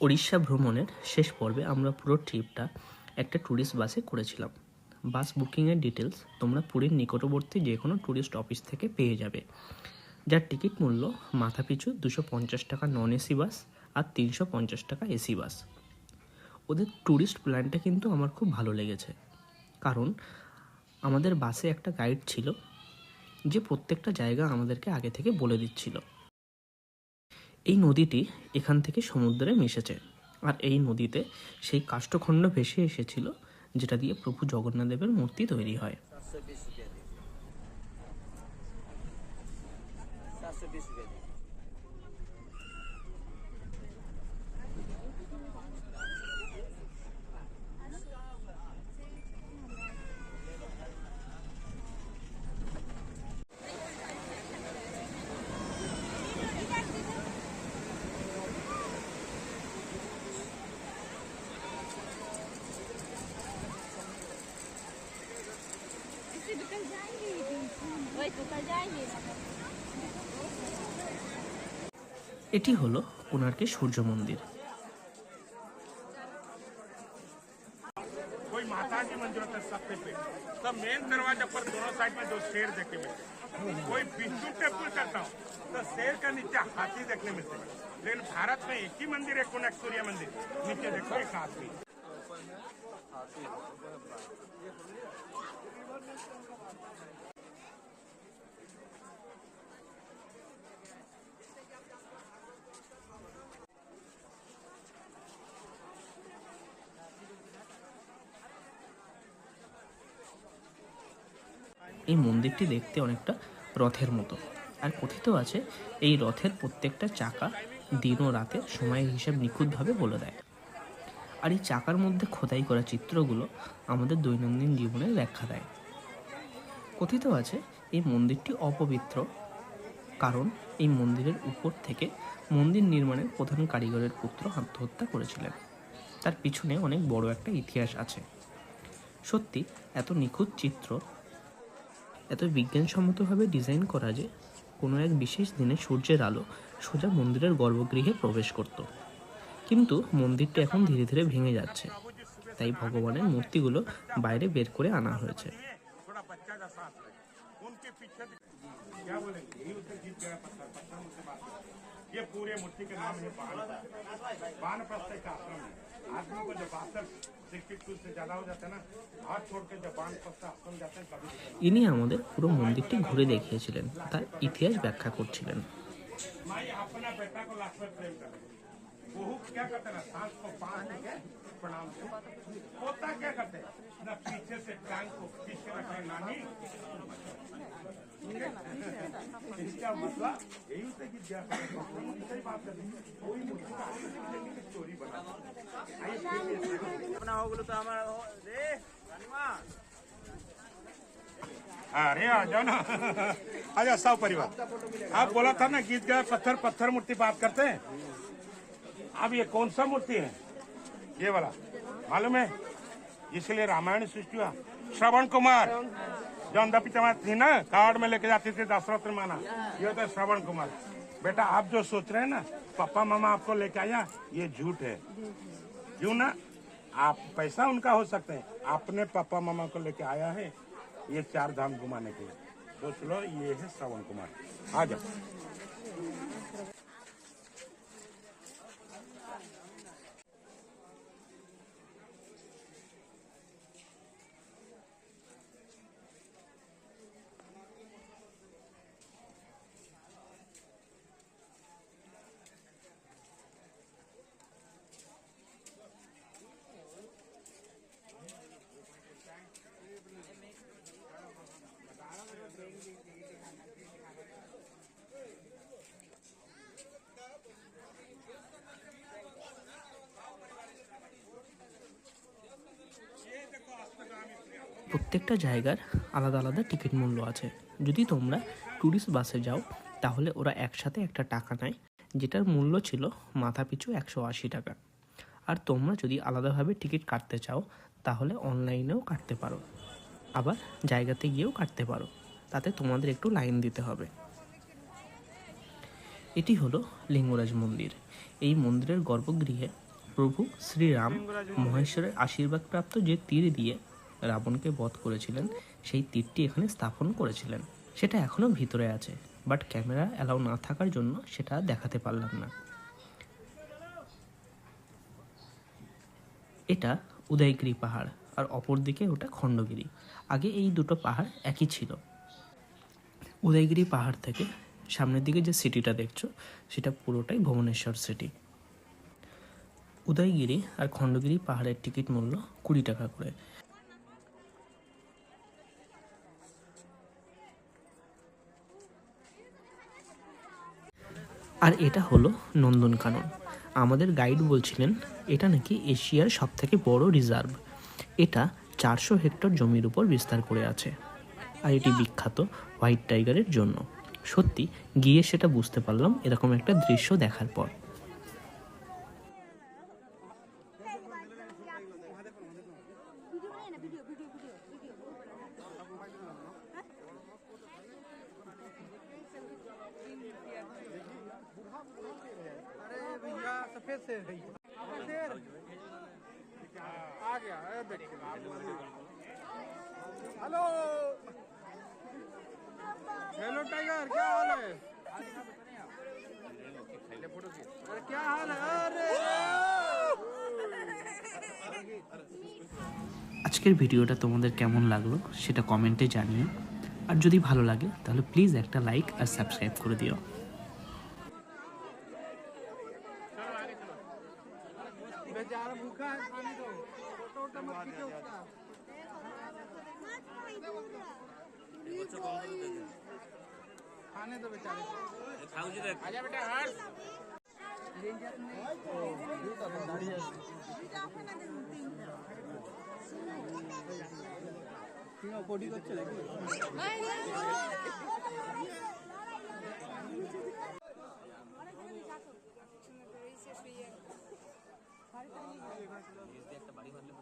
উড়িষ্যা ভ্রমণের শেষ পর্বে আমরা পুরো ট্রিপটা একটা ট্যুরিস্ট বাসে করেছিলাম। বাস বুকিংয়ের ডিটেলস তোমরা পুরীর নিকটবর্তী যে কোনো ট্যুরিস্ট অফিস থেকে পেয়ে যাবে, যার টিকিট মূল্য মাথাপিছু 250 টাকা নন এসি বাস আর 350 টাকা এসি বাস। ওদের ট্যুরিস্ট প্ল্যানটা কিন্তু আমার খুব ভালো লেগেছে, কারণ আমাদের বাসে একটা গাইড ছিল যে প্রত্যেকটা জায়গা আমাদেরকে আগে থেকে বলে দিচ্ছিল। এই নদীটি এখান থেকে সমুদ্রে মিশেছে, আর এই নদীতে সেই কাষ্ঠখণ্ড ভেসে এসেছিল যেটা দিয়ে প্রভু জগন্নাথ দেবের মূর্তি তৈরি হয়। এটি হলো কোণার্কের সূর্য মন্দির। कोई माता जी मंदिर होता है सबसे पे तो मेन दरवाजा पर दोनों साइड में दो शेर देखने मिलते हैं। कोई विष्णु टेम्पल करता हूँ तो शेर का नीचे हाथी देखने मिलते हैं, लेकिन भारत में एक ही मंदिर है कोणार्क सूर्य मंदिर, नीचे देखो एक हाथी। এই মন্দিরটি দেখতে অনেকটা রথের মতো, আর কথিত আছে এই রথের প্রত্যেকটা চাকা দিন ও রাতের সময়ের হিসাব নিখুঁতভাবে বলে দেয়। আর এই চাকার মধ্যে খোদাই করা চিত্রগুলো আমাদের দৈনন্দিন জীবনের ব্যাখ্যা দেয়। কথিত আছে এই মন্দিরটি অপবিত্র, কারণ এই মন্দিরের উপর থেকে মন্দির নির্মাণের প্রধান কারিগরের পুত্র আত্মহত্যা করেছিলেন। তার পিছনে অনেক বড় একটা ইতিহাস আছে। সত্যি এত নিখুঁত চিত্র, এত বিজ্ঞানসম্মতভাবে ডিজাইন করা যে কোনো এক বিশেষ দিনে সূর্যের আলো সোজা মন্দিরের গর্ভগৃহে প্রবেশ করত। কিন্তু মন্দিরটা এখন ধীরে ধীরে ভেঙে যাচ্ছে, তাই ভগবানের মূর্তিগুলো বাইরে বের করে আনা হয়েছে। ये पूरे मूर्ति के नाम है वानप्रस्थ का आश्रम है। आदमी को जब 62 से ज्यादा हो जाता है ना, हाथ छोड़ के जब वानप्रस्थ आश्रम जाते हैं तभी ইনি আমাদের पुरो মন্দিরটি ঘুরে দেখিয়েছিলেন, তার ইতিহাস ব্যাখ্যা করছিলেন। माई अपना बेटा को लास्ट में प्रेम कर, बहू क्या करते ना सांस को पास लेके प्रणाम से, पोता क्या करते ना पीछे से टांग को खींच के रखे नानी। इसका मतलब यही होता है कि सही बात करते कोई मूर्ति का चोरी बना अपना हो बोलो तो हमारा रे अरे आ जाओ ना, आ जाओ सब परिवार। आप बोला था ना गीत गाया पत्थर पत्थर मूर्ति बात करते हैं। अब ये कौन सा मूर्ति है? ये वाला मालूम है, इसलिए रामायण सृष्टि हुआ। श्रवण कुमार जो अंधा पिता थी ना, कार्ड में लेके जाती थी दशरथ माना, ये होता है श्रवण कुमार। बेटा आप जो सोच रहे हैं ना पापा मामा आपको लेके आया, ये झूठ है। क्यों ना, आप पैसा उनका हो सकते हैं, अपने पापा मामा को लेके आया है ये 4 धाम घुमाने के लिए। सोच लो ये है श्रवण कुमार। आ जाओ। প্রত্যেকটা জায়গার আলাদা আলাদা টিকিট মূল্য আছে। যদি তোমরা ট্যুরিস্ট বাসে যাও তাহলে ওরা একসাথে একটা টাকা নেয়, যেটার মূল্য ছিল মাথাপিছু 180 টাকা। আর তোমরা যদি আলাদাভাবে টিকিট কাটতে চাও তাহলে অনলাইনেও কাটতে পারো, আবার জায়গাতে গিয়েও কাটতে পারো, তাতে তোমাদের একটু লাইন দিতে হবে। এটি হলো লিঙ্গরাজ মন্দির। এই মন্দিরের গর্ভগৃহে প্রভু শ্রীরাম মহেশ্বরের আশীর্বাদপ্রাপ্ত যে তীর দিয়ে রাবণকে বধ করেছিলেন সেই তীরটি এখানে স্থাপন করেছিলেন। সেটা এখনও ভিতরে আছে, বাট ক্যামেরা অ্যালাউ না থাকার জন্য সেটা দেখাতে পারলাম না। এটা উদয়গিরি পাহাড় আর অপরদিকে ওটা খণ্ডগিরি। আগে এই দুটো পাহাড় একই ছিল। উদয়গিরি পাহাড় থেকে সামনের দিকে যে সিটিটা দেখছো সেটা পুরোটাই ভুবনেশ্বর সিটি। উদয়গিরি আর খণ্ডগিরি পাহাড়ের টিকিট মূল্য 20 টাকা করে। আর এটা হলো নন্দনকানন। আমাদের গাইড বলছিলেন এটা নাকি এশিয়ার সবথেকে বড় রিজার্ভ। এটা 400 হেক্টর জমির উপর বিস্তার করে আছে, আর এটি বিখ্যাত হোয়াইট টাইগারের জন্য। সত্যি গিয়ে সেটা বুঝতে পারলাম এরকম একটা দৃশ্য দেখার পর। हेलो हेलो टाइगर, क्या हाल है? अरे क्या हाल है? अरे আজকের ভিডিওটা তোমাদের কেমন লাগলো সেটা কমেন্টে জানিও। আর যদি ভালো লাগে তাহলে প্লিজ একটা লাইক আর সাবস্ক্রাইব করে দিও। बेचारा भूखा है, खाने दो। फोटो वोटो मत खींचो उसका। खाने दो बेचारे को। आजा बेटा हर्ष। कोडी করছে নাকি? একটা বাড়ি বাঁধলে